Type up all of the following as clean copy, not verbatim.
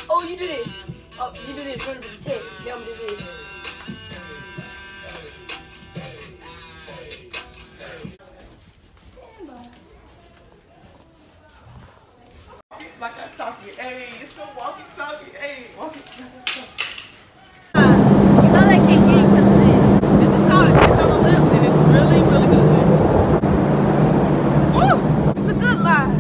Oh, you do this. Oh, you do this. Run to the check. Yeah, I'm gonna do this. Like I talking, hey, it's a walkie talkie, hey, walkie talkie. You know they can't get because of this. This is called a kiss on the lips, and it's really, really good. Woo! It's a good lie.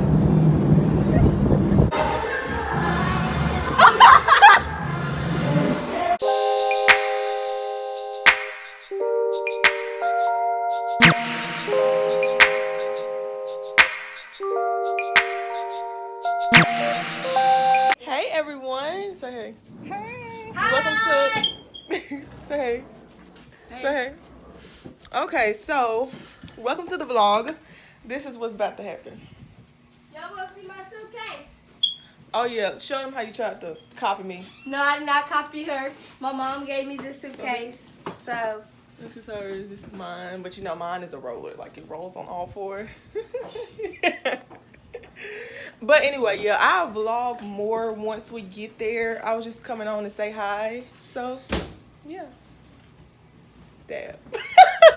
Hey everyone, say hey. Hey. Welcome to. Say hey. Say hey. Okay, so welcome to the vlog. This is what's about to happen. Y'all want to see my suitcase? Oh yeah, show them how you tried to copy me. No, I did not copy her. My mom gave me this suitcase. So this is hers, this is mine, but you know mine is a roller, like it rolls on all four. But anyway, yeah, I'll vlog more once we get there. I was just coming on to say hi, so yeah. Dab.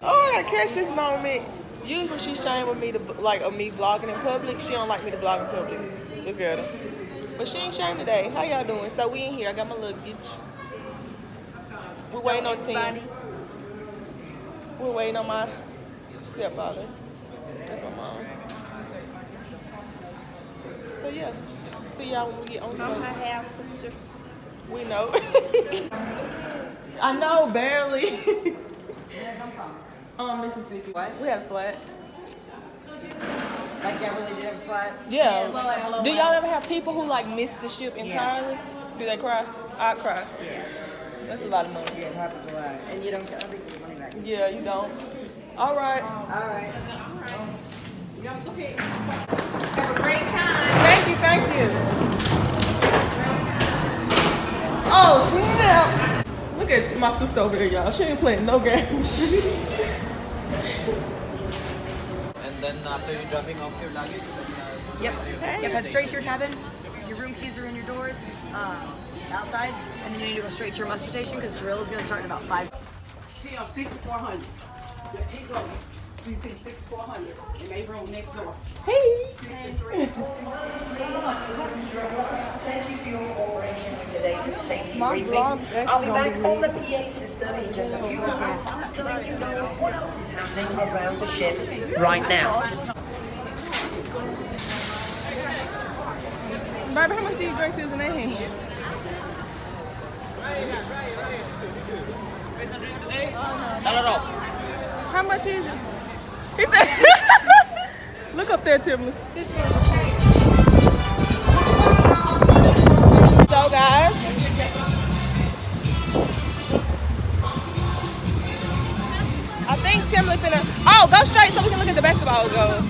Oh, I gotta catch this moment. Usually she's ashamed of me of me vlogging in public. She don't like me to vlog in public. Look at her. But she ain't ashamed today. How y'all doing? So we in here. I got my luggage. We're waiting on Tim. We're waiting on my stepfather. That's my mom. So yeah, see y'all when we get on the boat. I'm my half sister. We know. I know, barely. Mississippi. What? We had a flat. Like y'all really did have a flight? Yeah. Do y'all ever have people who like miss the ship entirely? Do they cry? I cry. Yeah. That's a lot of money. Yeah, it happens a lot. And you don't get everything money back. Yeah, you don't. All right. All right. Y'all go ahead. Have a great time. Thank you, thank you. Oh, snap. Look at my sister over there, y'all. She ain't playing no games. And then after you dropping off your luggage, Yep. Yep, head straight to your cabin. Your room keys are in your doors, outside. And then you need to go straight to your muster station because drill is going to start in about 5. TL 6400. Just keep going. You see 6400. In a room next door. Hey. My vlog is actually going to be lit. the PA system in just a few minutes to let you know what else is happening around the ship right now. Baby, how much do you drink is in that hand? How much is it? He said, look up there, Timberly. So guys, I think Timberly finna, oh, go straight so we can look at the basketball goal.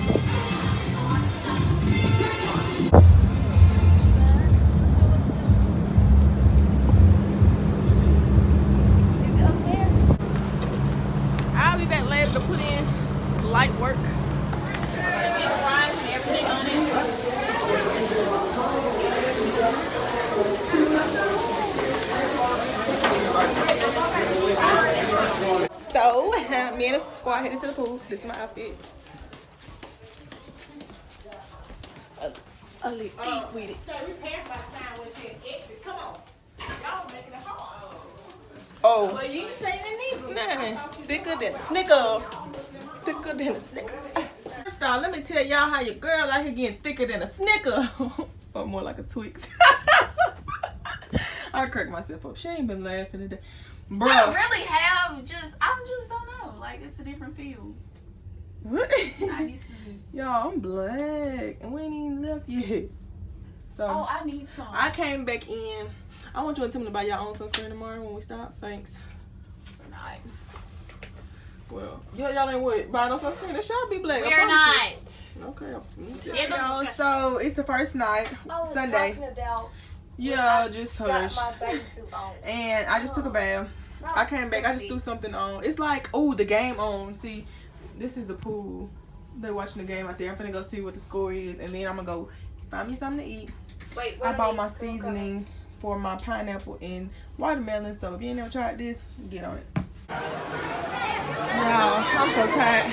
I'll be back later to put in light work. So, me and the squad headed to the pool. This is my outfit. A little thick with it. We passed by the sign where it said exit. Come on. Y'all making it hard. Oh. Well, you ain't saying that neither. Nah, thicker than a snicker. Thicker than a snicker. First off, let me tell y'all how your girl out here getting thicker than a snicker. Or more like a Twix. I cracked myself up. She ain't been laughing today. Bro. I don't really have I just don't know. Like, it's a different feel. What? I need some of this. Y'all, I'm black. And we ain't even left yet. So, Oh, I need some. I came back in. I want you and Tim to buy your own sunscreen tomorrow when we stop. Thanks. We're not. Well, y'all ain't what? Buy no sunscreen? That should be black. We're not. Okay. Y'all, so it's the first night, Sunday. Yeah, just hush. Got my bathing suit on. And I just took a bath. I came back. I just threw something on. It's like, oh, the game on. See, this is the pool. They're watching the game out there. I'm finna go see what the score is, and then I'm gonna go find me something to eat. Wait, I bought my seasoning for my pineapple and watermelon. So if you ain't never tried this, get on it. Wow, I'm so tired.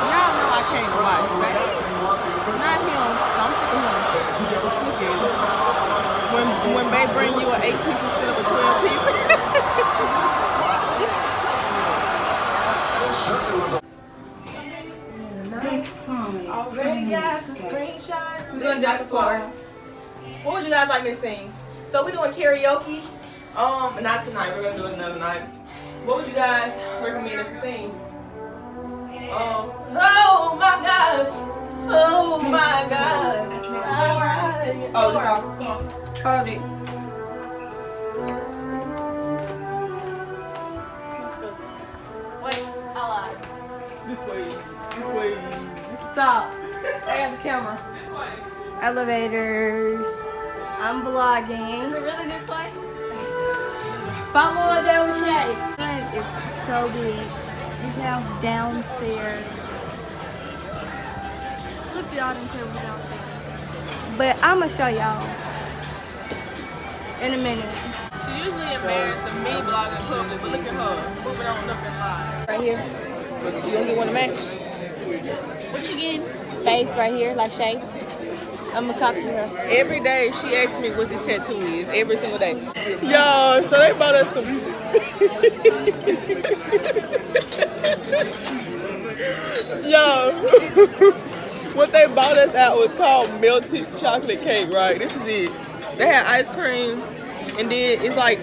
Y'all know I can't watch, right? Not him. I'm sick of him. Look at it. When they bring you an 8 piece instead of a 12 piece. Already got the screenshots. We're gonna do after score. What would you guys like me to sing? So we're doing karaoke. Not tonight. We're gonna do it another night. What would you guys recommend us to sing? Oh my gosh. Oh my God. Alright. Oh, this house. Come on. Hold it. Wait, I lied. This way. This way. Stop. I got the camera. This way. Elevators. I'm vlogging. Is it really this way? Follow a day with Shay. It's so big. This house downstairs. Look at all them tables downstairs. But I'm gonna show y'all in a minute. She usually embarrassed of me vlogging in public, but look at her moving on up and live. Right here. You gonna get one to match? What you getting? Face right here, like Shay. I'm gonna copy her. Every day she asks me what this tattoo is. Every single day. Yo, so they bought us some. Yo, what they bought us out was called melted chocolate cake, right? This is it. They had ice cream, and then it's like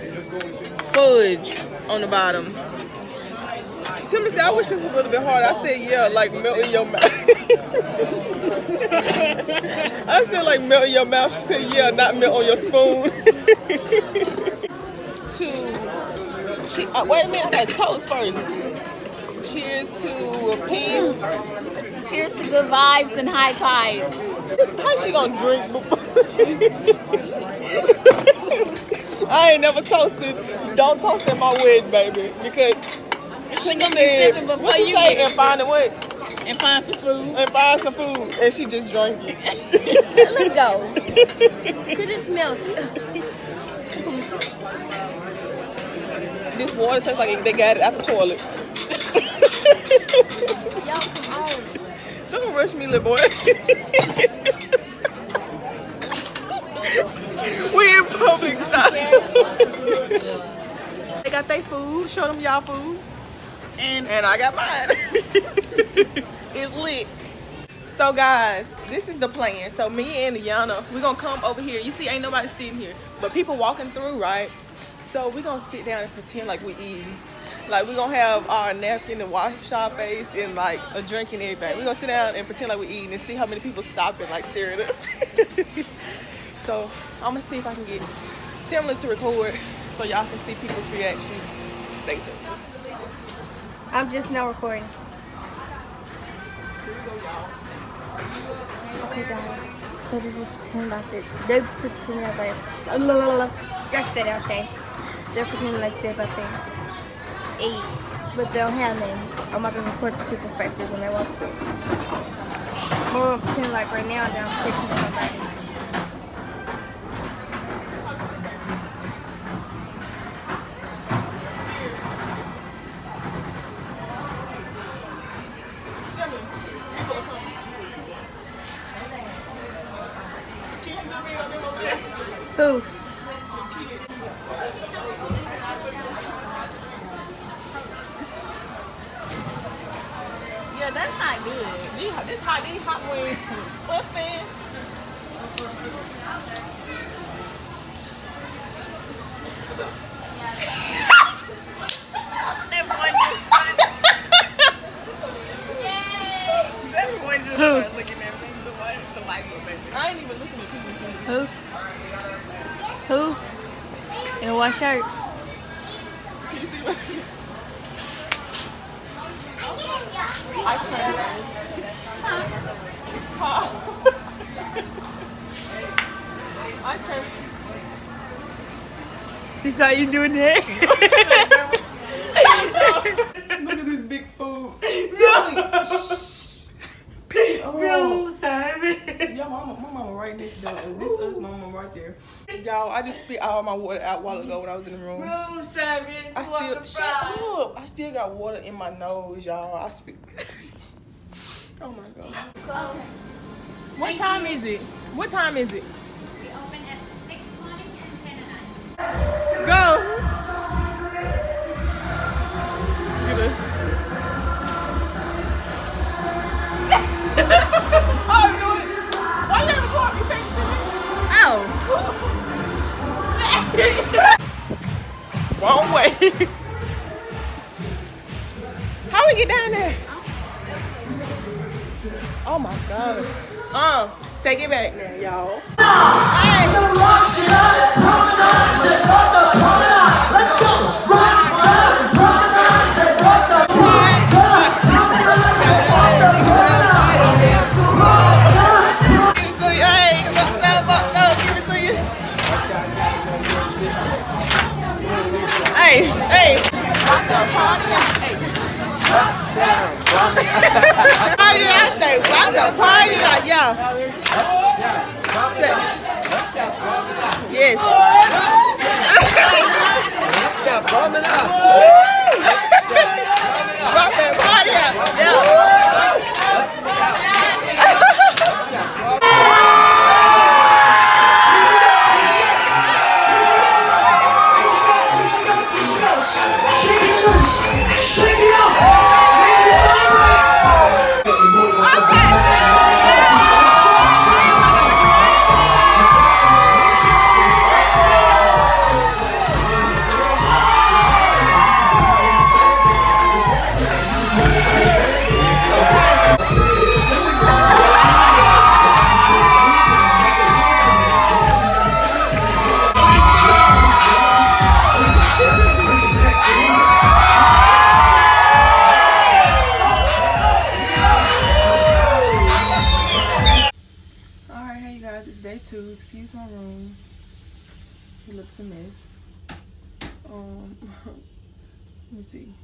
fudge on the bottom. Timmy said, I wish this was a little bit harder. I said, yeah, like melt in your mouth. I said, like melt in your mouth. She said, yeah, not melt on your spoon. Wait a minute, I got toast first. Cheers to pink. Cheers to good vibes and high tides. How she gonna drink? I ain't never toasted. Don't toast at my wedding, baby, because she said, what she say, and find a what? And find some food. And find some food, and she just drank it. Let's go. Could it smell? This water tastes like they got it out the toilet. Y'all come on. Don't rush me, little boy. We in public, stop. They got their food. Show them y'all food. And I got mine. It's lit. So guys, this is the plan. So me and Yana, we're gonna come over here. You see, ain't nobody sitting here, but people walking through, right? So we're gonna sit down and pretend like we're eating. Like we're gonna have our napkin and wash our face and like a drink and everything. We're gonna sit down and pretend like we're eating and see how many people stop and like stare at us. So I'm gonna see if I can get Timlin to record so y'all can see people's reactions. Stay tuned. I'm just now recording. Okay, guys. So this is pretend like they're pretending like scratch that out there. They're pretending like they're about to eat, but they don't have none. I'm not gonna record the people's faces when they walk through. I'm gonna pretend like right now that I'm texting somebody. Who? Yeah, that's not good. These hot wings. What's that? Everyone just started looking at me. The light baby. I ain't even looking at people. Who? Who? In a white shirt. Can you see what? Ice cream. Ice cream. She saw you doing that. I just spit all my water out a while ago when I was in the room. Room service. Shut up. I still got water in my nose, y'all. I spit. Oh my god. What time is it? What time is it? We open at 6:20 and 10 at night. Go. Get us. Oh, you doing it? Why you in the park? You can't see me. Ow. Wrong way. How we get down there? Oh my god. Take it back now, y'all. Let's go. Hey. Party, I say, rock the party, yeah. Yes. Rock that party out, yeah. Day 2, excuse my room. It looks a mess. Let me see.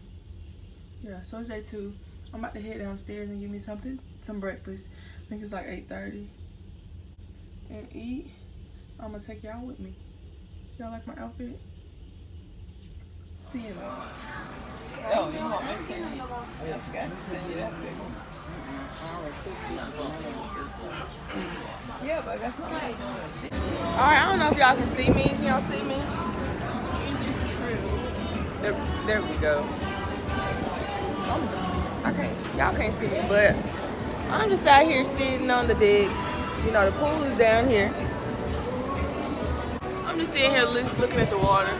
Yeah, so it's day 2. I'm about to head downstairs and give me some breakfast. I think it's like 8:30. And eat. I'm gonna take y'all with me. Y'all like my outfit? See you now. Oh, you want me to send you? Oh, yeah, I forgot to send you that big one. Yeah, but that's not how you doing shit. Alright, I don't know if y'all can see me. Can y'all see me? There we go. Y'all can't see me, but I'm just out here sitting on the deck. You know, the pool is down here. I'm just sitting here looking at the water.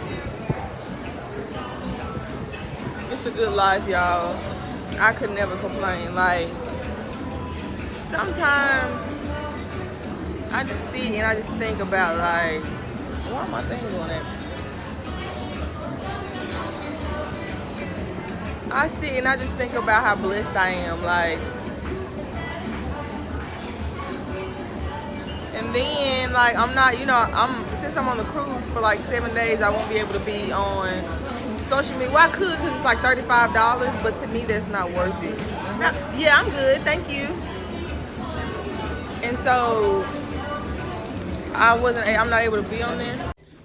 It's a good life, y'all. I could never complain. Like, sometimes I just sit and I just think about, like, why are my things on that? I sit and I just think about how blessed I am, like, and then, like, I'm not, you know, since I'm on the cruise for like 7 days, I won't be able to be on social media. Well, I could, because it's like $35, but to me, that's not worth it. Now, yeah, I'm good, thank you. And so I'm not able to be on there.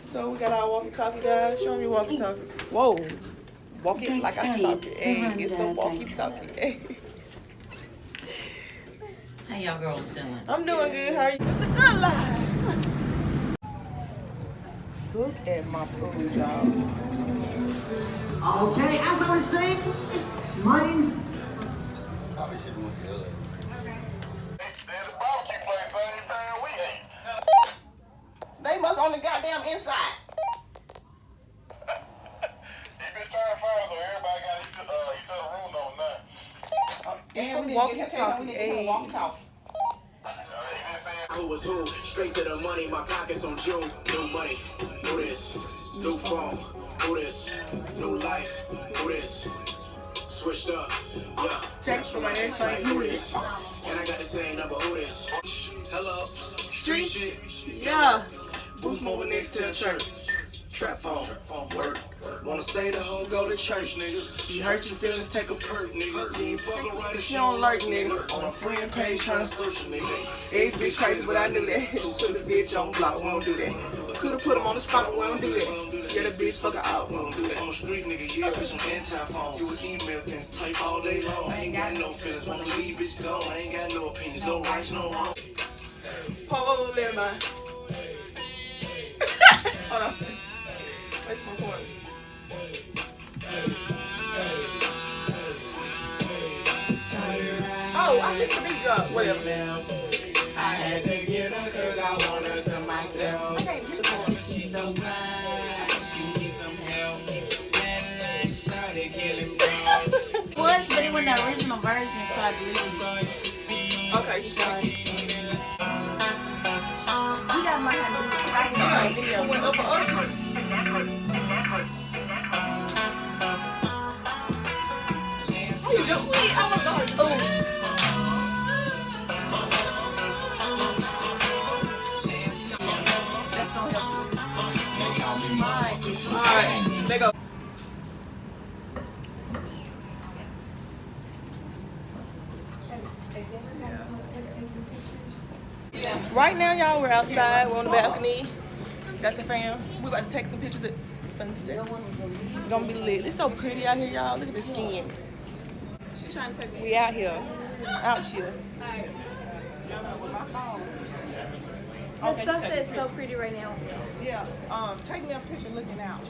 So we got our walkie-talkie, guys. Show me your walkie-talkie. Whoa, walk it like I talk it. Hey, it's a walkie-talkie. Hey. How y'all girls doing? I'm doing good. How are you? It's a good life. Look at my pool, y'all. Okay, as I was saying, my name's... Probably should move the other. There's a barbecue place right in town we hate. They must on the goddamn inside. He been trying to find us, so everybody got each other room on now. It's a walkie-talkie. Hey. Who was who? Straight to the money, my pockets on June. New money, who this? New phone, who this? New life, who this? Switched up, yeah. Text from my ex-wife, who this? And I got the same number, who this? Hello, Street shit. Yeah. Booth moving next to the church. Trap phone, work. Wanna say the hoe go to church, nigga. She hurt your feelings, take a perk, nigga. You ain't fucking right if She don't lurk, nigga. on a friend page tryna search, nigga. It's bitch crazy, but I knew that. Put the bitch on block, we don't do that. Could've put him on the spot, but we don't do that. Yeah, the bitch fuck out. We don't do that. I'm a street nigga, yeah, with some anti-phone. You an email, can type all day long. I ain't got no feelings, wanna leave, bitch, go. I ain't got no opinions, no rights, no wrong. Oh, never mind. Hold on. Where's my point? Oh, I missed the beat drop. Whatever. I had to get her cause I want her to myself. She's so fine, she needs some help. And shawty killing me. Was, but it was the original version, so I believe. Okay, sure. You got my hand. I can see the video. Went up for Usher. Alright, there go. Right now, y'all, we're outside. We're on the balcony. Got the fam. We're about to take some pictures at sunset. It's gonna be lit. It's so pretty out here, y'all. Look at the skin. She's trying to take me. We out here. Out here. The sunset's so pretty right now. Yeah, take me a picture looking out.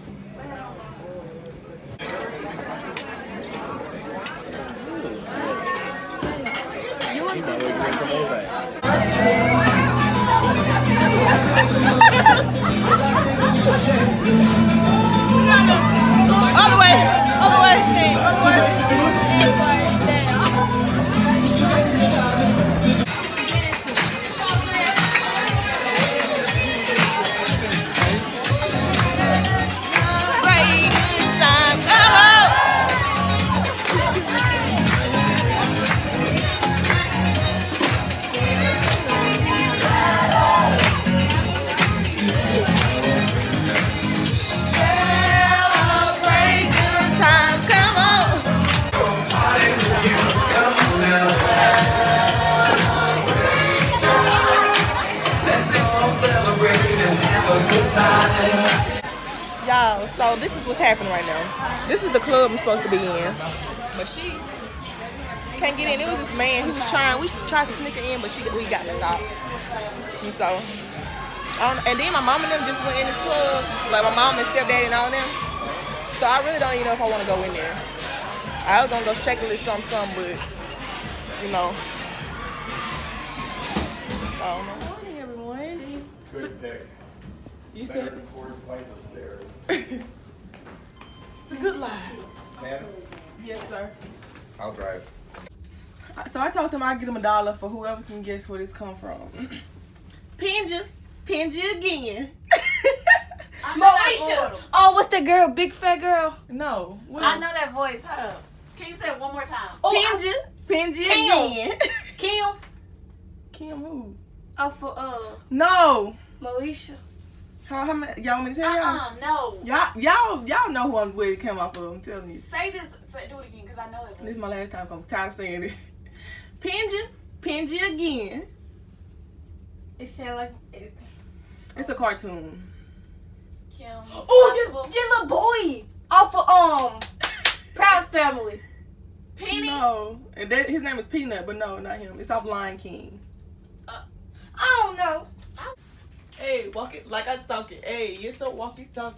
You want something like this? All the way. All the way. All the way. Y'all, so this is what's happening right now. This is the club I'm supposed to be in, but she can't get in. It was this man who was trying. We tried to sneak her in, but we got stopped. And so, and then my mom and them just went in this club, like my mom and stepdad and all them. So I really don't even know if I want to go in there. I was gonna go check a little something, but you know. Oh, good morning, everyone. Good pick. You said Better than 4 flights of stairs. It's a good lie. 10? Yes, sir. I'll drive. So I told them I'd give them $1 for whoever can guess where this come from. Pinja again. Moesha. Oh, what's that girl? Big fat girl? No. I know that voice. Hold up. Can you say it one more time? Pinja again. Kim? Kim who? Oh, for No. Moesha. How many? Y'all want me to tell y'all? No. Y'all know where it came off of. I'm telling you. Say this. Do it again, because I know it. This is my last time. I'm tired of saying it. Pinja again. It sound like It's a cartoon. Kim. Oh, your little boy. Off of Proud's Family. Penny. No, and his name is Peanut, but no, not him. It's off Lion King. I don't know. Hey, walk it like I talk it. Hey, you're so walkie talkie.